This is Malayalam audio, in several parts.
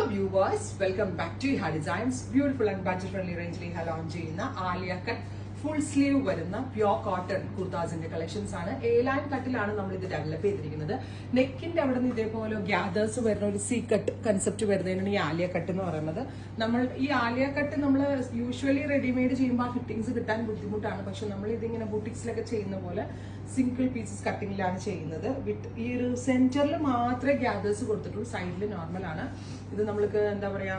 viewers, welcome back to Iha Designs. Beautiful and budget friendly range li launch cheyna Alia cut full sleeve varuna pure cotton kurtas inde collections aanu. A-line cuttilana nammal idu develop cheyirikkunnathu. Neck inde avadne idepole gathers varuna oru C cut concept varunadana ee Alia cut ennu parayunnathu. Nammal ee Alia cut nammal usually ready made cheyumba fittings kittan buddimuttana, പക്ഷെ നമ്മൾ ഇതിങ്ങനെ ബൂട്ടിക്സിലൊക്കെ ചെയ്യുന്ന പോലെ സിംഗിൾ പീസസ് കട്ടിങ്ങിലാണ് ചെയ്യുന്നത്. വിത്ത് ഈ ഒരു സെന്ററിൽ മാത്രമേ ഗ്യാദേഴ്സ് കൊടുത്തിട്ടുള്ളൂ, സൈഡിൽ നോർമൽ ആണ്. ഇത് നമ്മൾക്ക് എന്താ പറയാ,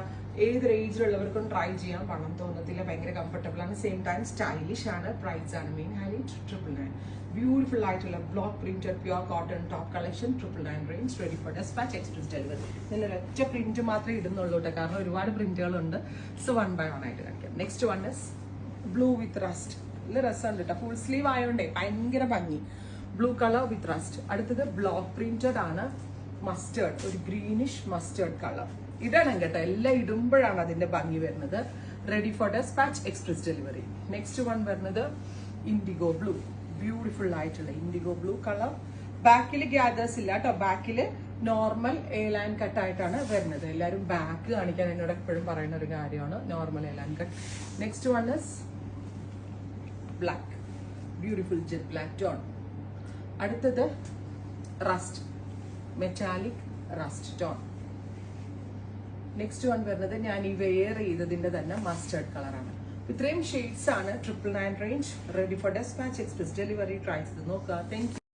ഏത് ഏജിലുള്ളവർക്കും ട്രൈ ചെയ്യാൻ, പണം തോന്നത്തില്ല, ഭയങ്കര കംഫർട്ടബിൾ ആണ്, സെയിം ടൈം സ്റ്റൈലിഷ് ആണ്. പ്രൈസ് ആണ് മെയിൻ ഹൈലൈറ്റ് 999. ബ്യൂട്ടിഫുൾ ആയിട്ടുള്ള block printed pure cotton top collection 999 range, ready for despatch express delivery. ഞാൻ ഒരൊറ്റ പ്രിന്റ് മാത്രമേ ഇടുന്നുള്ളൂ കേട്ടോ, കാരണം ഒരുപാട് പ്രിന്റുകളുണ്ട്. സോ 1 by 1 ആയിട്ട് കാണിക്കാം. Next one is blue with rust. നല്ല രസമുണ്ട് കേട്ടോ, ഫുൾ സ്ലീവ് ആയതുകൊണ്ടേ ഭയങ്കര ഭംഗി. Blue colour with rust. അടുത്തത് ബ്ലോക്ക് പ്രിന്റഡ് ആണ്, മസ്റ്റേർഡ്, ഒരു ഗ്രീനിഷ് മസ്റ്റേർഡ് കളർ. ഇതാണ് കേട്ടോ, എല്ലാം ഇടുമ്പോഴാണ് അതിന്റെ ഭംഗി വരുന്നത്. Ready for despatch express delivery. Next one വരുന്നത് ഇൻഡിഗോ ബ്ലൂ. ബ്യൂട്ടിഫുൾ ആയിട്ടുള്ള ഇൻഡിഗോ ബ്ലൂ കളർ. ബാക്കിൽ ഗ്യാദേഴ്സ് ഇല്ല കേട്ടോ, ബാക്കിൽ നോർമൽ എ ലൈൻ കട്ട് ആയിട്ടാണ് വരുന്നത്. എല്ലാവരും ബാക്ക് കാണിക്കാൻ എന്നോട് എപ്പോഴും പറയുന്ന ഒരു കാര്യമാണ്, normal A line cut. Next one is black, beautiful jet black tone. അടുത്തത് rust, metallic rust tone. Next one വരുന്നത് ഞാൻ ഈ വെയർ ചെയ്തതിന്റെ തന്നെ മസ്റ്റേർഡ് കളറാണ്. ഇത്രയും ഷെയ്ഡ്സ് ആണ് 999 range, ready for despatch express delivery. Try ചെയ്ത് നോക്കുക. Thank U.